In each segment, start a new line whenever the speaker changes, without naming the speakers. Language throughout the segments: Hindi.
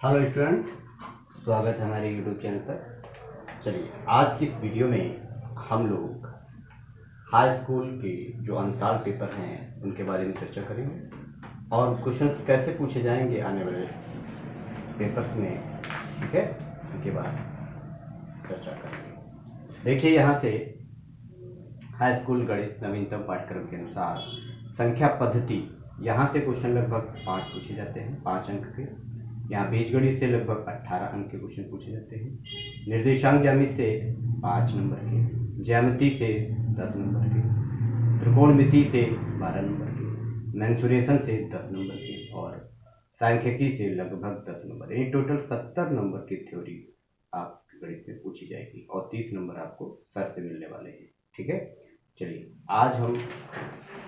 हेलो स्टूडेंट, स्वागत है हमारे यूट्यूब चैनल पर। चलिए, आज की इस वीडियो में हम लोग हाई स्कूल के जो अंशाल पेपर हैं उनके बारे में चर्चा करेंगे और क्वेश्चंस कैसे पूछे जाएंगे आने वाले पेपर्स में, ठीक है, उनके बाद चर्चा करेंगे। देखिए, यहाँ से हाई स्कूल गणित नवीनतम पाठ्यक्रम के अनुसार संख्या पद्धति, यहाँ से क्वेश्चन लगभग 5 पूछे जाते हैं, 5 अंक के। यहाँ बीजगणित से लगभग 18 अंक के क्वेश्चन पूछे जाते हैं। निर्देशांक ज्यामिति से 5 नंबर के, ज्यामिति से 10 नंबर के, त्रिकोणमिति से 12 नंबर के, मेंसुरेशन से 10 नंबर के और सांख्यिकी से लगभग 10 नंबर। ये टोटल 70 नंबर की थ्योरी आप गणित में पूछी जाएगी और 30 नंबर आपको सर से मिलने वाले हैं, ठीक है। चलिए, आज हम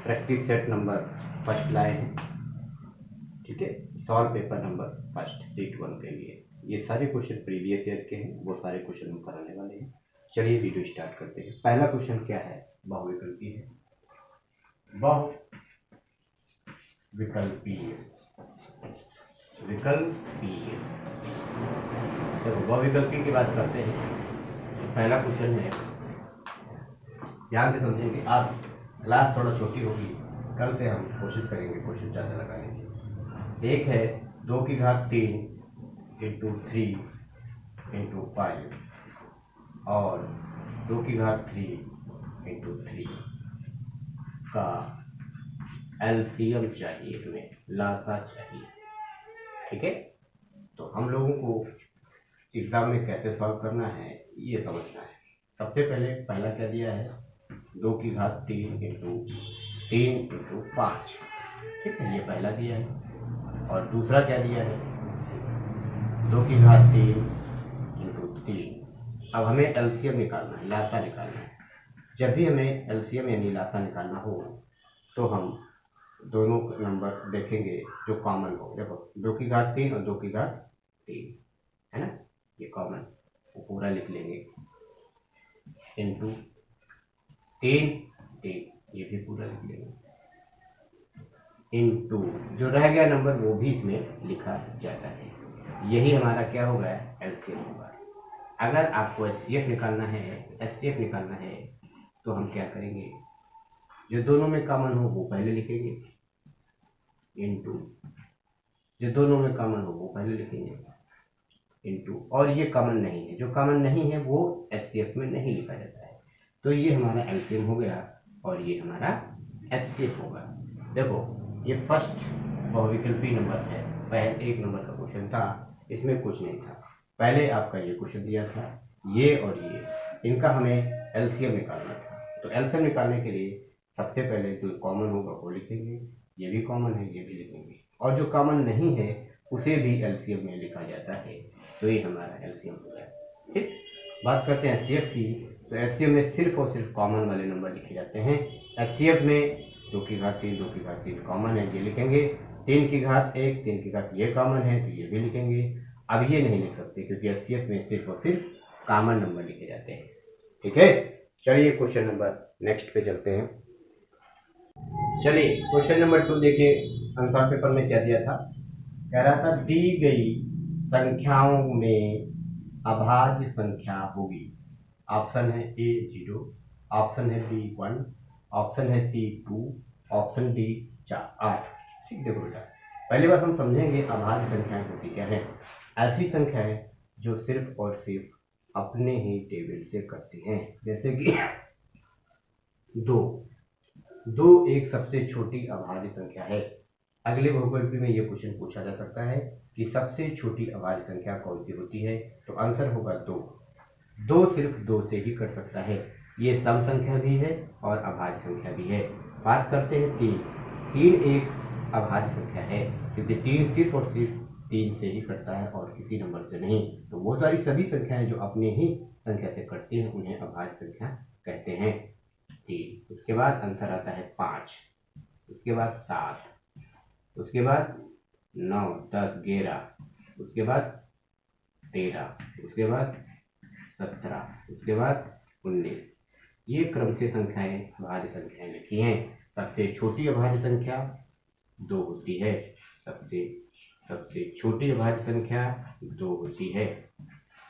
प्रैक्टिस सेट नंबर फर्स्ट लाए हैं, ठीक है। Solve paper number first seat 1 के लिए ये सारे क्वेश्चन प्रीवियस ईयर के हैं, वो सारे क्वेश्चन हम कराने वाले हैं। चलिए वीडियो स्टार्ट करते हैं। पहला क्वेश्चन क्या है? बहुविकल्पी है। बहुविकल्पीय विकल्पीय देखो, बहुविकल्पी की बात करते हैं। तो पहला क्वेश्चन है, ध्यान से समझेंगे। आज क्लास थोड़ा छोटी होगी, कल से हम कोशिश करेंगे क्वेश्चन ज़्यादा लगाने की। एक है 2 की घात 3 इंटू 3 इंटू 5 और 2 की घात 3 इंटू 3 का एलसीएम चाहिए, हमें लासा चाहिए, ठीक है। तो हम लोगों को एग्जाम में कैसे सॉल्व करना है ये समझना है। सबसे पहले पहला क्या दिया है? 2 की घात 3 इंटू 3 इंटू 5, ठीक है, ये पहला दिया है। और दूसरा क्या दिया है? 2 की घात 3 इंटू 3। अब हमें एलसीएम निकालना है, लासा निकालना है। जब भी हमें एलसीएम यानी लासा निकालना हो तो हम दोनों नंबर देखेंगे जो कॉमन हो। देखो, 2 की घात 3 और 2 की घात 3 है ना, ये कॉमन, वो पूरा लिख लेंगे। इंटू 3 ये भी पूरा लिख लेंगे। इंटू जो रह गया नंबर वो भी इसमें लिखा जाता है। यही हमारा क्या होगा? एलसीएम होगा। अगर आपको एचसीएफ निकालना है तो हम क्या करेंगे? जो दोनों में कॉमन हो वो पहले लिखेंगे, इंटू जो दोनों में कॉमन हो वो पहले लिखेंगे, इंटू और ये कॉमन नहीं है, जो कॉमन नहीं है वो एचसीएफ में नहीं लिखा जाता है। तो ये हमारा एलसीएम हो गया और ये हमारा एचसीएफ होगा। देखो, ये फर्स्ट बहुविकल्पी नंबर है, पहले 1 नंबर का क्वेश्चन था, इसमें कुछ नहीं था। पहले आपका ये क्वेश्चन दिया था, ये और ये, इनका हमें एलसीएम निकालना था। तो एलसीएम निकालने के लिए सबसे पहले जो कॉमन होगा वो लिखेंगे, ये भी कॉमन है, ये भी लिखेंगे, और जो कॉमन नहीं है उसे भी एलसीएम में लिखा जाता है। तो ये हमारा एलसीएम हो गया, ठीक। बात करते हैं एचसीएफ की। तो एचसीएफ में सिर्फ और सिर्फ कॉमन वाले नंबर लिखे जाते हैं। एचसीएफ में 2 की घात 3 2 की घात 3 कॉमन है, ये लिखेंगे। 3 की घात 1 3 की घात ये कॉमन है, तो ये भी लिखेंगे। अब ये नहीं लिख सकते क्योंकि एचसीएफ में सिर्फ और सिर्फ कॉमन नंबर लिखे जाते हैं, ठीक है। चलिए क्वेश्चन नंबर नेक्स्ट पे चलते हैं। चलिए क्वेश्चन नंबर 2 देखिए, आंसर पेपर में क्या दिया था? कह रहा था दी गई संख्याओं में अभाज्य संख्या होगी। ऑप्शन है ए 0, ऑप्शन है बी 1, ऑप्शन है सी 2, ऑप्शन डी 8। ठीक, देखो बेटा, पहली बात हम समझेंगे अभाज्य संख्याएं होती क्या है। ऐसी संख्याएं जो सिर्फ और सिर्फ अपने ही टेबल से करती हैं, जैसे कि 2 एक सबसे छोटी अभाज्य संख्या है। अगले बहुविकल्पी में यह क्वेश्चन पूछा जा सकता है कि सबसे छोटी अभाज्य संख्या कौन सी होती है, तो आंसर होगा 2 सिर्फ 2 से ही कर सकता है। ये सम संख्या भी है और अभाज्य संख्या भी है। बात करते हैं 3 एक अभाज्य संख्या है क्योंकि 3 सिर्फ और सिर्फ 3 से ही करता है और किसी नंबर से नहीं। तो वो सारी सभी संख्याएं जो अपने ही संख्या से करती हैं उन्हें अभाज्य संख्या कहते हैं। 3, उसके बाद आंसर आता है 5, उसके बाद 7, उसके बाद 9 10 11, उसके बाद 13, उसके बाद 17, उसके बाद 19। ये क्रम से संख्याएं अभाज्य संख्याएं लिखी हैं। सबसे छोटी अभाज्य संख्या 2 होती है, सबसे सबसे छोटी अभाज्य संख्या 2 होती है।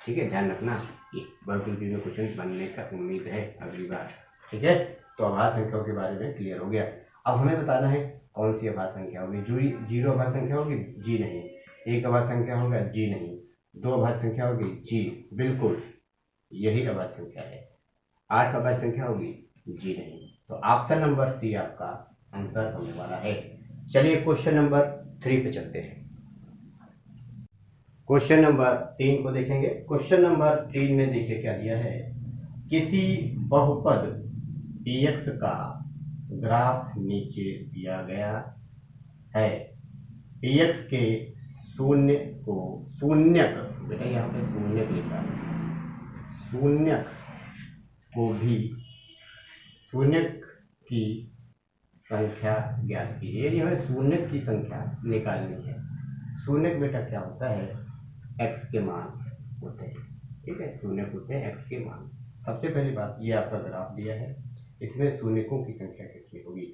ठीक है, ध्यान रखना, ये बहुपदी में क्वेश्चन बनने का उम्मीद है अगली बार। ठीक है, तो अभाज्य संख्याओं के बारे में क्लियर हो गया। अब हमें बताना है कौन सी अभाज्य संख्या होगी। जीरो अभाज्य संख्या होगी, जी नहीं। एक अभाज्य संख्या होगा, जी नहीं। दो अभाज्य संख्या होगी, जी बिल्कुल, यही अभाज्य संख्या है। 8 अभाज्य संख्या होगी, जी नहीं। तो ऑप्शन नंबर सी आपका आंसर होने वाला है। चलिए क्वेश्चन नंबर 3 पे चलते हैं। क्वेश्चन नंबर 3 को देखेंगे। क्वेश्चन नंबर 3 में देखिए क्या दिया है। किसी बहुपद px का ग्राफ नीचे दिया गया है। px के शून्यक, बेटा यहाँ पे शून्यक लिखा है, शून्यक की संख्या ज्ञात कीजिए। यदि हमें शून्यक की संख्या निकालनी है, शून्यक बेटा क्या होता है, x के मान होते हैं। ठीक है, शून्यक होते हैं x के मान। सबसे पहली बात, ये आपका ग्राफ दिया है, इसमें शून्यकों की संख्या कितनी होगी।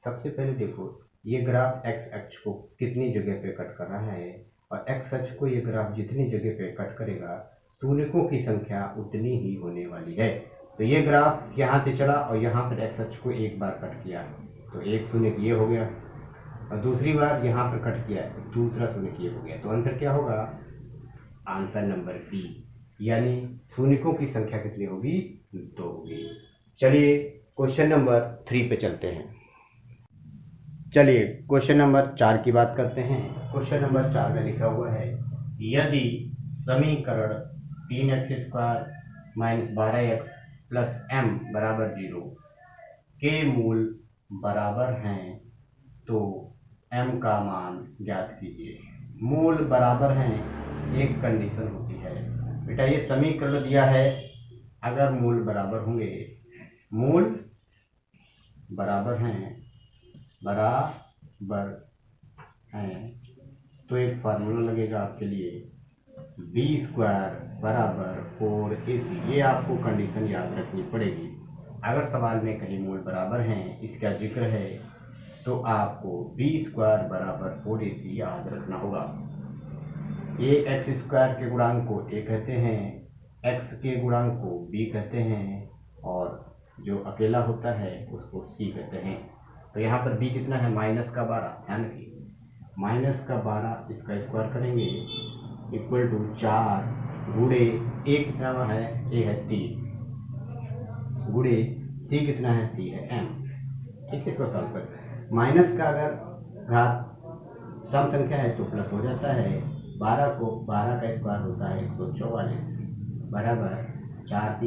सबसे पहले देखो, ये ग्राफ x अक्ष को कितनी जगह पे कट कर रहा है, और x अक्ष को ये ग्राफ जितनी जगह पे कट करेगा, शून्यकों की संख्या उतनी ही होने वाली है। तो ये ग्राफ यहाँ से चला और यहाँ पर x अक्ष को एक बार कट किया, तो एक शून्यक ये हो गया, और दूसरी बार यहाँ पर कट किया तो दूसरा शून्यक ये हो गया। तो आंसर क्या होगा, आंसर नंबर डी, यानी शून्यकों की संख्या कितनी होगी, 2 होगी। चलिए क्वेश्चन नंबर 3 पे चलते हैं। चलिए क्वेश्चन नंबर 4 की बात करते हैं। क्वेश्चन नंबर 4 में लिखा हुआ है, यदि समीकरण 3x² - 12x + m = 0 के मूल बराबर हैं तो m का मान ज्ञात कीजिए। मूल बराबर हैं, एक कंडीशन होती है बेटा, ये समीकरण दिया है, अगर मूल बराबर होंगे, मूल बराबर हैं तो एक फार्मूला लगेगा आपके लिए, b² = 4ac। ये आपको कंडीशन याद रखनी पड़ेगी। अगर सवाल में कहीं मूल बराबर हैं, इसका जिक्र है, तो आपको b² = 4ac याद रखना होगा। ये x² के गुणांक को a कहते हैं, x के गुणांक को b कहते हैं, और जो अकेला होता है उसको c कहते हैं। तो यहाँ पर b कितना है, -12, ध्यान रखिए, -12 इसका स्क्वायर करेंगे इक्वल टू 4 गुणे a कितना है, a है 3, गुणे c कितना है, c है m। ठीक है, इसको सॉल्व करते हैं। माइनस का अगर घात सम संख्या है तो प्लस हो जाता है। 12 का स्क्वायर होता है 144 बराबर 4 ×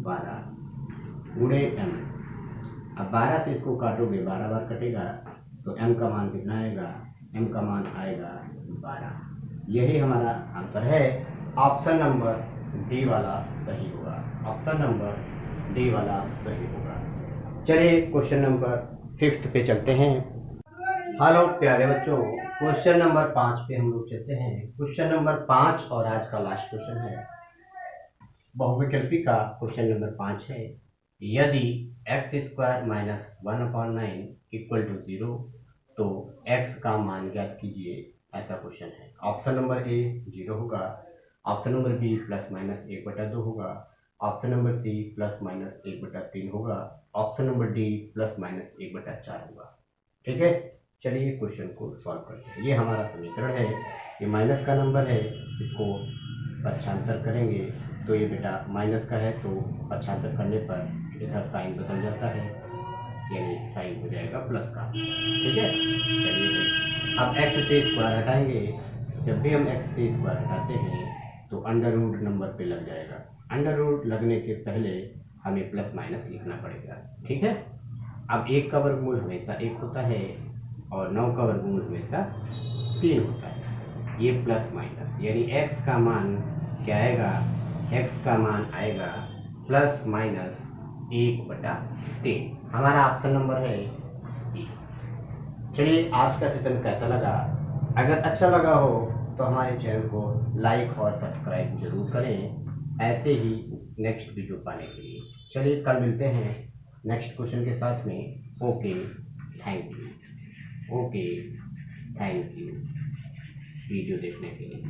12 गुणे m। अब 12 से इसको काटोगे, 12 बार कटेगा, तो m का मान कितना आएगा, m का मान आएगा 12। यही हमारा आंसर है। ऑप्शन नंबर डी वाला सही होगा, ऑप्शन नंबर डी वाला सही होगा। चलिए क्वेश्चन नंबर 5 पे चलते हैं। हेलो प्यारे बच्चों, क्वेश्चन नंबर 5 पे हम लोग चलते हैं। क्वेश्चन नंबर 5 और आज का लास्ट क्वेश्चन है, बहुविकल्पी का क्वेश्चन नंबर 5 है। यदि x² - 1/9 = 0 तो x का मान ज्ञात कीजिए, ऐसा क्वेश्चन है। ऑप्शन नंबर ए 0 होगा, ऑप्शन नंबर बी ±1/2 होगा, ऑप्शन नंबर सी ±1/3 होगा, ऑप्शन नंबर डी ±1/4 होगा। ठीक है, चलिए क्वेश्चन को सॉल्व करते हैं। ये हमारा समीकरण है, ये माइनस का नंबर है, इसको पक्षांतर करेंगे तो ये बेटा माइनस का है, तो पक्षांतर करने पर इधर साइन बदल जाता है, यानी साइन हो जाएगा प्लस का। ठीक है, चलिए अब x से स्क्वायर हटाएंगे। जब भी हम x से स्क्वायर हटाते हैं तो अंडर रूट नंबर पे लग जाएगा। अंडर रूट लगने के पहले हमें प्लस माइनस लिखना पड़ेगा। ठीक है, अब 1 का वर्गमूल हमेशा 1 होता है और 9 का वर्गमूल हमेशा 3 होता है। ये प्लस माइनस, यानी x का मान क्या आएगा, x का मान आएगा ±1/3। हमारा ऑप्शन नंबर है सी। चलिए आज का सेशन कैसा लगा, अगर अच्छा लगा हो तो हमारे चैनल को लाइक और सब्सक्राइब जरूर करें, ऐसे ही नेक्स्ट वीडियो पाने के लिए। चलिए कल मिलते हैं नेक्स्ट क्वेश्चन के साथ में। Okay, thank you. Okay, thank you. Video देखने के लिए।